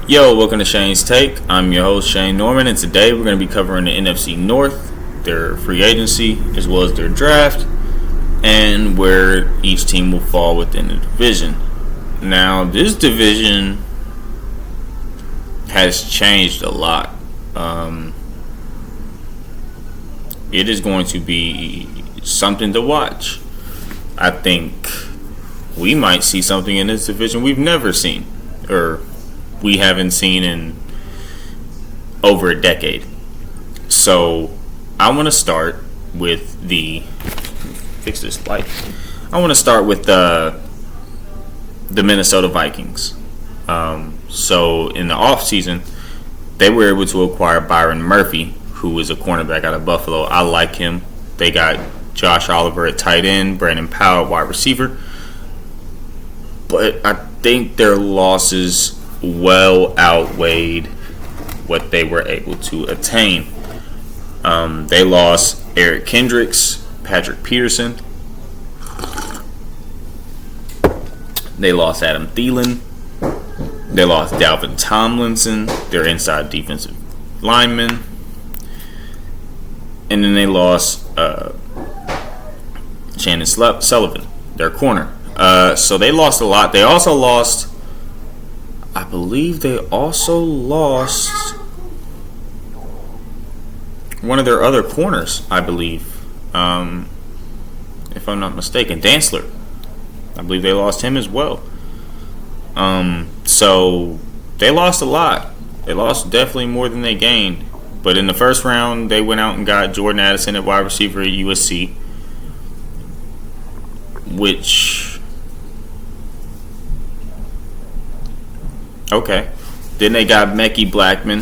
Yo, welcome to Shane's Take. I'm your host, Shane Norman, and today we're going to be covering the NFC North, their free agency, as well as their draft, and where each team will fall within the division. Now, this division has changed a lot. It is going to be something to watch. I think we might see something in this division we've never seen, or we haven't seen in over a decade. So I want to start with fix this light. I want to start with the Minnesota Vikings. So in the offseason, they were able to acquire Byron Murphy, who is a cornerback out of Buffalo. I like him. They got Josh Oliver at tight end, Brandon Powell at wide receiver. But I think their losses well outweighed what they were able to attain. They lost Eric Kendricks, Patrick Peterson. They lost Adam Thielen. They lost Dalvin Tomlinson, their inside defensive lineman. And then they lost Shannon Sullivan, their corner. So they lost a lot. They also lost, I believe they also lost one of their other corners, I believe. If I'm not mistaken, Dantzler. I believe they lost him as well. So they lost a lot. They lost definitely more than they gained. But in the first round, they went out and got Jordan Addison at wide receiver at USC, which, okay. Then they got Mekhi Blackman,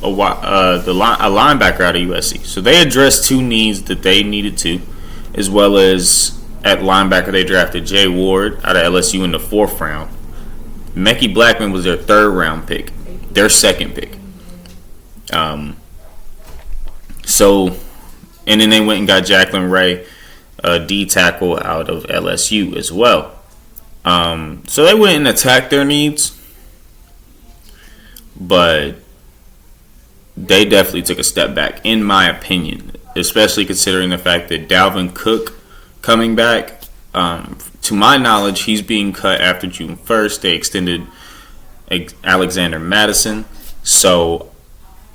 a linebacker out of USC. So they addressed two needs that they needed to, as well as at linebacker they drafted Jay Ward out of LSU in the 4th round. Mekhi Blackman was their 3rd round pick, their 2nd pick. And then they went and got Jacqueline Ray, a D tackle out of LSU as well. So they went and attacked their needs, but they definitely took a step back, in my opinion, especially considering the fact that Dalvin Cook coming back, to my knowledge, he's being cut after June 1st. They extended Alexander Madison. So,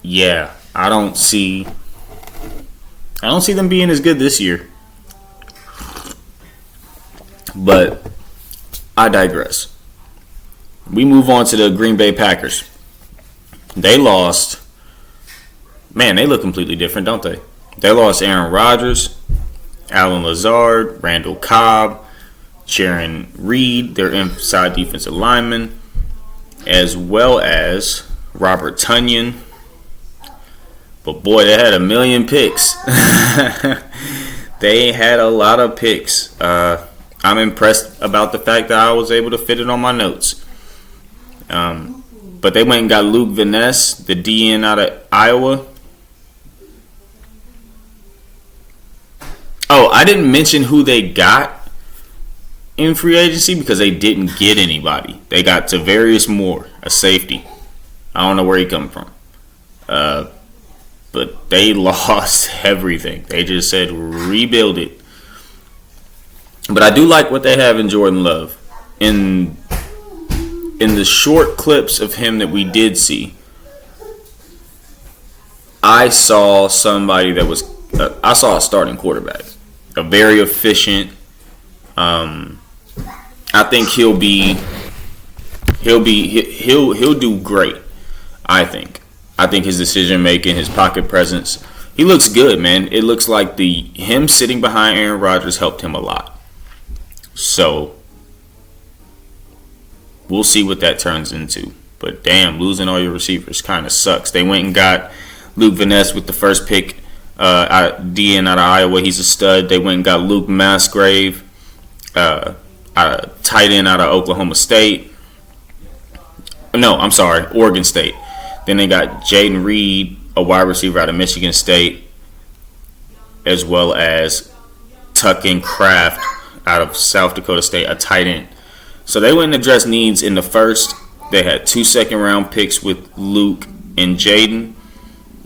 yeah, I don't see them being as good this year. But I digress. We move on to the Green Bay Packers. They lost. Man, they look completely different, don't they? They lost Aaron Rodgers, Alan Lazard, Randall Cobb, Sharon Reed, their inside defensive lineman, as well as Robert Tonyan. But boy, they had a million picks. They had a lot of picks. I'm impressed about the fact that I was able to fit it on my notes. But they went and got Luke Van Ness, the DN out of Iowa. Oh, I didn't mention who they got in free agency because they didn't get anybody. They got Tavarius Moore, a safety. I don't know where he come from. But they lost everything. They just said rebuild it. But I do like what they have in Jordan Love. In the short clips of him that we did see, I saw somebody that was I saw a starting quarterback, a very efficient. I think he'll do great. I think his decision making, his pocket presence, he looks good, man. It looks like him sitting behind Aaron Rodgers helped him a lot. So we'll see what that turns into. But damn, losing all your receivers kind of sucks. They went and got Luke Van Ness with the first pick, DN out of Iowa. He's a stud. They went and got Luke Musgrave, tight end out of Oklahoma State. No, I'm sorry, Oregon State. Then they got Jaden Reed, a wide receiver out of Michigan State, as well as Tuckin Kraft out of South Dakota State, a tight end. So they went and addressed needs in the first They had 2 second-round picks with Luke and Jaden,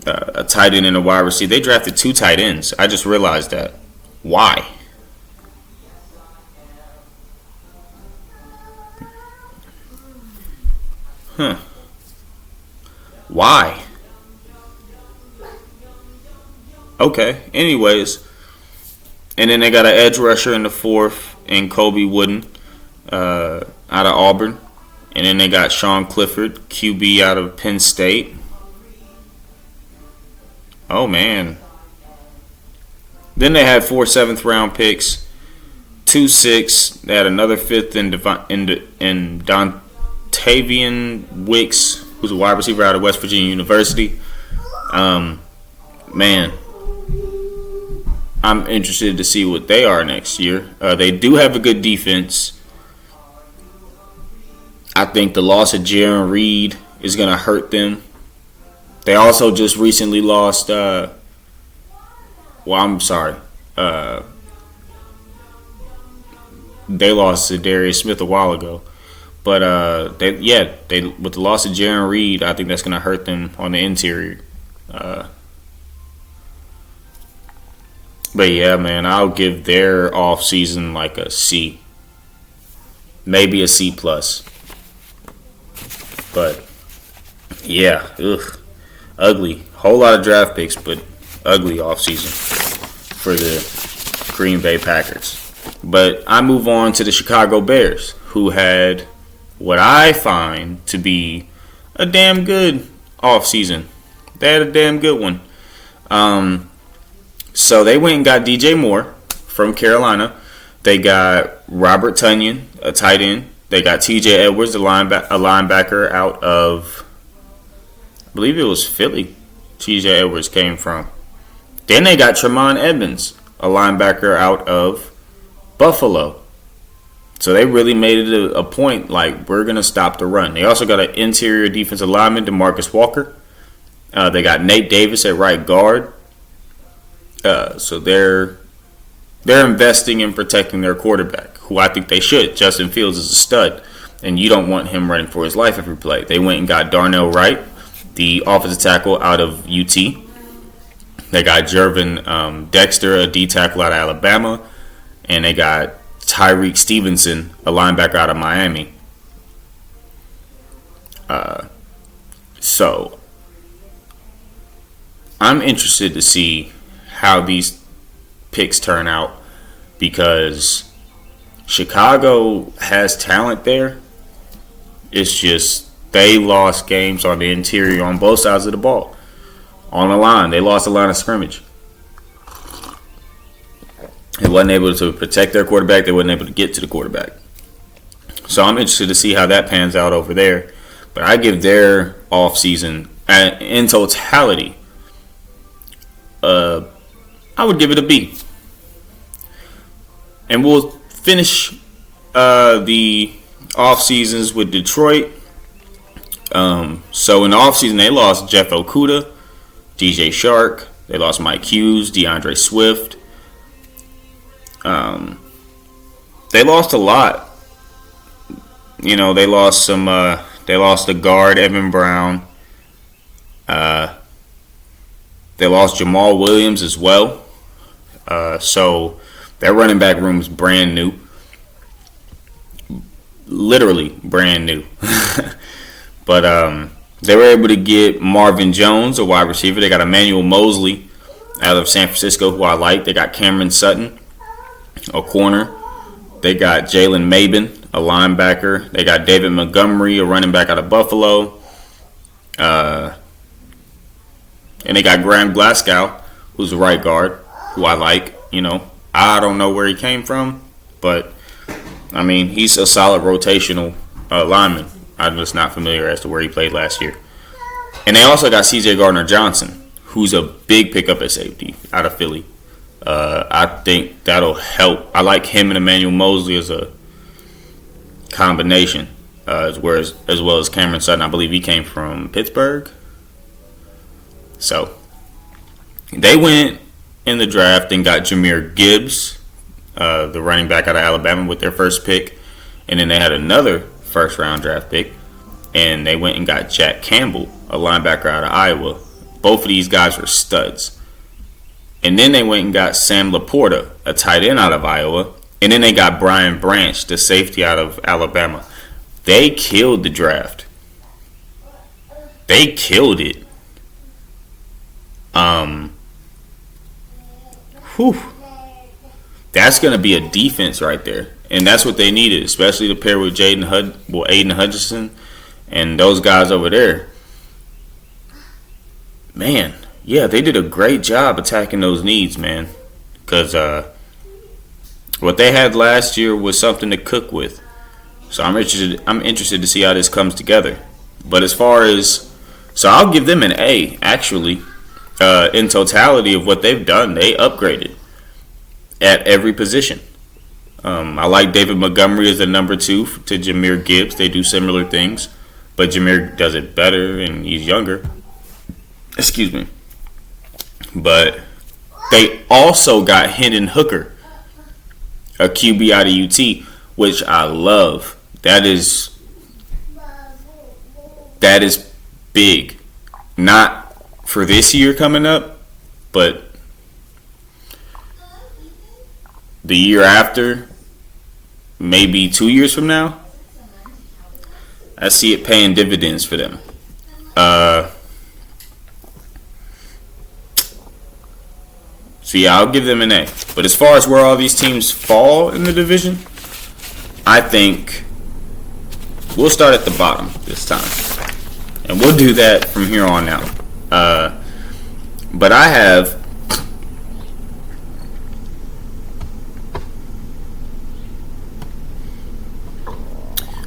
a tight end and a wide receiver. They drafted 2 tight ends. I just realized that. Why? Why? Okay. Anyways, and then they got an edge rusher in the 4th in Kobe Wooden out of Auburn. And then they got Sean Clifford, QB out of Penn State. Oh, man. Then they had 4 7th-round picks, 2 6. They had another 5th in Dontavian Wicks, who's a wide receiver out of West Virginia University. Man, I'm interested to see what they are next year. They do have a good defense. I think the loss of Jaron Reed is going to hurt them. They also just recently lost. I'm sorry. They lost to Darius Smith a while ago, but they with the loss of Jaron Reed, I think that's going to hurt them on the interior. But yeah, man, I'll give their off season like a C, maybe a C plus. But yeah, ugly. Whole lot of draft picks, but ugly offseason for the Green Bay Packers. But I move on to the Chicago Bears, who had what I find to be a damn good offseason. They had a damn good one. So they went and got DJ Moore from Carolina. They got Robert Tonyan, a tight end. They got TJ Edwards, a linebacker out of, I believe it was Philly. TJ Edwards came from. Then they got Tremont Edmonds, a linebacker out of Buffalo. So they really made it a point, like, we're going to stop the run. They also got an interior defensive lineman, DeMarcus Walker. They got Nate Davis at right guard. So they're investing in protecting their quarterback, who I think they should. Justin Fields is a stud, and you don't want him running for his life every play. They went and got Darnell Wright, the offensive tackle out of UT. They got Jervin Dexter, a D tackle out of Alabama, and they got Tyreek Stevenson, a linebacker out of Miami. So I'm interested to see how these picks turn out, because Chicago has talent there. It's just they lost games on the interior on both sides of the ball. On the line, they lost the line of scrimmage. They wasn't able to protect their quarterback. They wasn't able to get to the quarterback. So I'm interested to see how that pans out over there. But I give their offseason, in totality, I would give it a B. And we'll finish the off seasons with Detroit. So in the off season, they lost Jeff Okudah, DJ Shark. They lost Mike Hughes, DeAndre Swift. They lost a lot. You know, they lost some. They lost the guard Evan Brown. They lost Jamal Williams as well. So their running back room is brand new. Literally brand new. But they were able to get Marvin Jones, a wide receiver. They got Emmanuel Mosley out of San Francisco, who I like. They got Cameron Sutton, a corner. They got Jalen Mabin, a linebacker. They got David Montgomery, a running back out of Buffalo. And they got Graham Glasgow, who's a right guard, who I like. You know, I don't know where he came from, but, I mean, he's a solid rotational lineman. I'm just not familiar as to where he played last year. And they also got C.J. Gardner-Johnson, who's a big pickup at safety out of Philly. I think that'll help. I like him and Emmanuel Mosley as a combination, as well as Cameron Sutton. I believe he came from Pittsburgh. So they went in the draft and got Jahmyr Gibbs, the running back out of Alabama, with their first pick. And then they had another first-round draft pick and they went and got Jack Campbell, a linebacker out of Iowa. Both of these guys were studs. And then they went and got Sam Laporta, a tight end out of Iowa. And then they got Brian Branch, the safety out of Alabama. They killed the draft. They killed it. That's going to be a defense right there. And that's what they needed, especially to pair with Aiden Hutchinson and those guys over there. Man, yeah, they did a great job attacking those needs, man. Because what they had last year was something to cook with. So I'm interested to see how this comes together. But as far as, so I'll give them an A, actually. In totality of what they've done, they upgraded at every position. I like David Montgomery as the number 2 to Jahmyr Gibbs. They do similar things, but Jahmyr does it better and he's younger. Excuse me. But they also got Hendon Hooker, a QB out of UT, which I love. That is big. Not for this year coming up, but the year after, maybe 2 years from now, I see it paying dividends for them. So yeah, I'll give them an A. But as far as where all these teams fall in the division, I think we'll start at the bottom this time. And we'll do that from here on out. But I have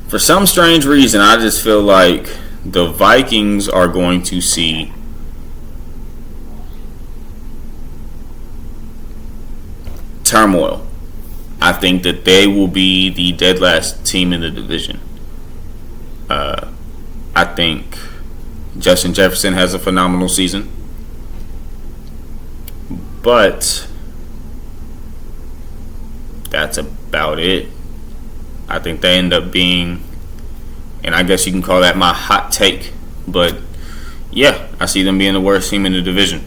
for some strange reason, I just feel like the Vikings are going to see turmoil. I think that they will be the dead last team in the division. I think Justin Jefferson has a phenomenal season. But that's about it. I think they end up being, and I guess you can call that my hot take, but yeah, I see them being the worst team in the division.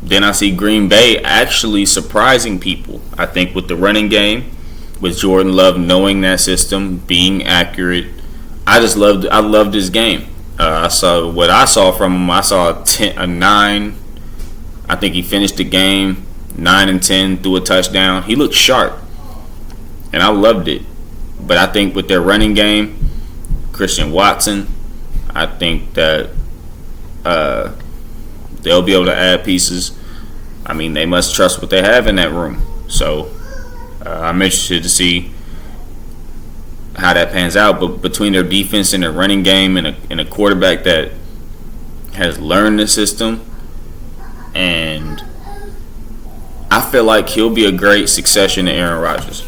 Then I see Green Bay actually surprising people. I think with the running game, with Jordan Love knowing that system, being accurate, I loved his game. I saw what I saw from him. I saw a 9. I think he finished the game 9 and 10, threw a touchdown. He looked sharp, and I loved it. But I think with their running game, Christian Watson, I think that they'll be able to add pieces. I mean, they must trust what they have in that room. So I'm interested to see how that pans out. But between their defense and their running game and a quarterback that has learned the system, and I feel like he'll be a great succession to Aaron Rodgers.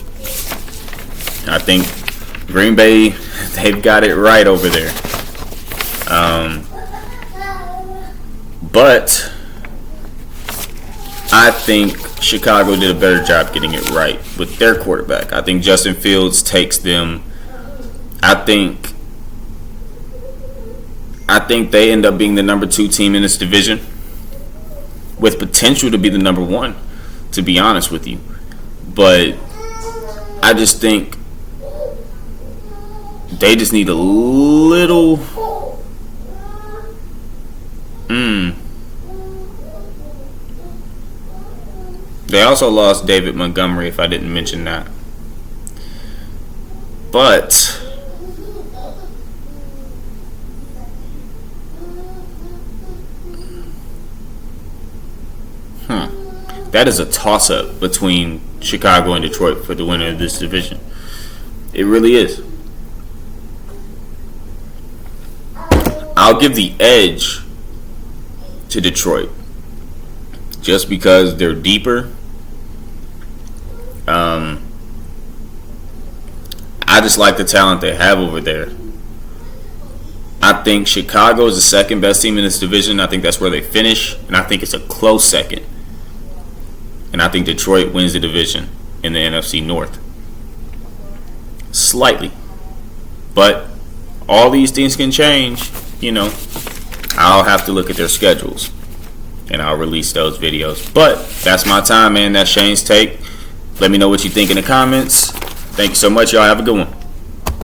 I think Green Bay, they've got it right over there. But I think Chicago did a better job getting it right with their quarterback. I think Justin Fields takes them. I think they end up being the number 2 team in this division with potential to be the number 1, to be honest with you. But I just think they just need a little They also lost David Montgomery, if I didn't mention that. But that is a toss-up between Chicago and Detroit for the winner of this division. It really is. I'll give the edge to Detroit just because they're deeper. I just like the talent they have over there. I think Chicago is the second best team in this division. I think that's where they finish, and I think it's a close second. And I think Detroit wins the division in the NFC North. Slightly. But all these things can change, you know, I'll have to look at their schedules and I'll release those videos. But that's my time, man. That's Shane's take. Let me know what you think in the comments. Thank you so much, y'all. Have a good one.